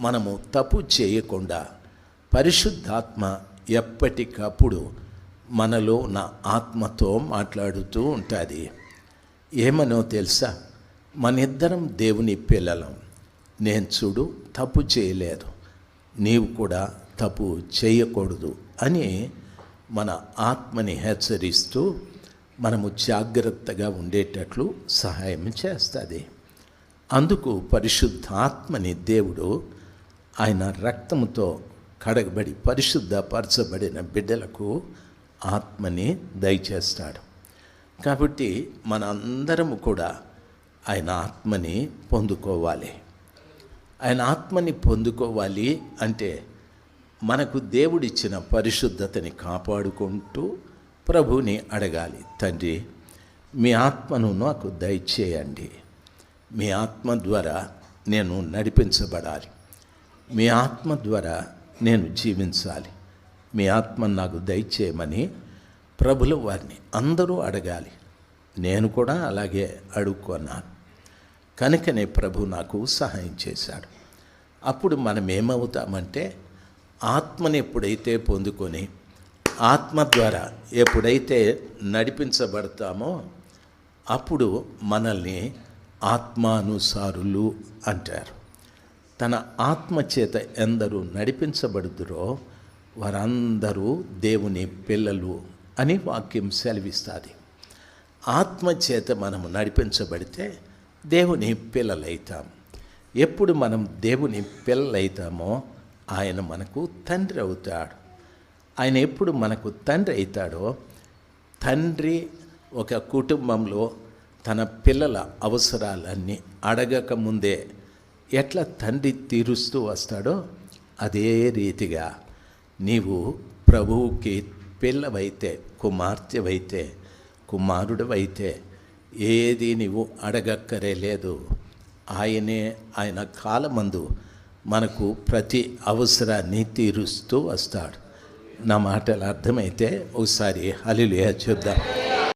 మనము తప్పు చేయకుండా పరిశుద్ధాత్మ ఎప్పటికప్పుడు మనలో ఉన్న ఆత్మతో మాట్లాడుతూ ఉంటుంది. ఏమనో తెలుసా, మనిద్దరం దేవుని పిల్లలం. నేను చూడు తప్పు చేయలేదు, నీవు కూడా తప్పు చేయకూడదు అని మన ఆత్మని హెచ్చరిస్తూ మనము జాగ్రత్తగా ఉండేటట్లు సహాయం చేస్తుంది. అందుకు పరిశుద్ధాత్మని దేవుడు ఆయన రక్తంతో కడగబడి పరిశుద్ధపరచబడిన బిడ్డలకు ఆత్మని దయచేస్తాడు. కాబట్టి మన అందరము కూడా ఆయన ఆత్మని పొందుకోవాలి. ఆయన ఆత్మని పొందుకోవాలి అంటే మనకు దేవుడిచ్చిన పరిశుద్ధతని కాపాడుకుంటూ ప్రభువుని అడగాలి. తండ్రి, మీ ఆత్మను నాకు దయచేయండి. మీ ఆత్మ ద్వారా నేను నడిపించబడాలి. మీ ఆత్మ ద్వారా నేను జీవించాలి. మీ ఆత్మను నాకు దయచేయమని ప్రభుల వారిని అందరూ అడగాలి. నేను కూడా అలాగే అడుక్కున్నాను. కనుకనే ప్రభు నాకు సహాయం చేశాడు. అప్పుడు మనం ఏమవుతామంటే, ఆత్మని ఎప్పుడైతే పొందుకొని ఆత్మ ద్వారా ఎప్పుడైతే నడిపించబడతామో అప్పుడు మనల్ని ఆత్మానుసారులు అంటారు. తన ఆత్మ చేత ఎందరూ నడిపించబడుదురో వారందరూ దేవుని పిల్లలు అని వాక్యం సెలవిస్తుంది. ఆత్మ చేత మనము నడిపించబడితే దేవుని పిల్లలైతాం. ఎప్పుడు మనం దేవుని పిల్లలైతామో ఆయన మనకు తండ్రి అవుతాడు. ఆయన ఎప్పుడు మనకు తండ్రి అవుతాడో, తండ్రి ఒక కుటుంబంలో తన పిల్లల అవసరాలన్నీ అడగక ముందే ఎట్లా తండ్రి తీరుస్తూ వస్తాడో అదే రీతిగా నీవు ప్రభువుకి పిల్లవైతే, కుమార్తెవైతే, కుమారుడివైతే ఏది నీవు అడగక్కరే లేదు. ఆయనే ఆయన కాలమందు మనకు ప్రతి అవసరాన్ని తీరుస్తూ వస్తాడు. నా మాటలు అర్థమైతే ఒకసారి హల్లెలూయా చెప్దాం.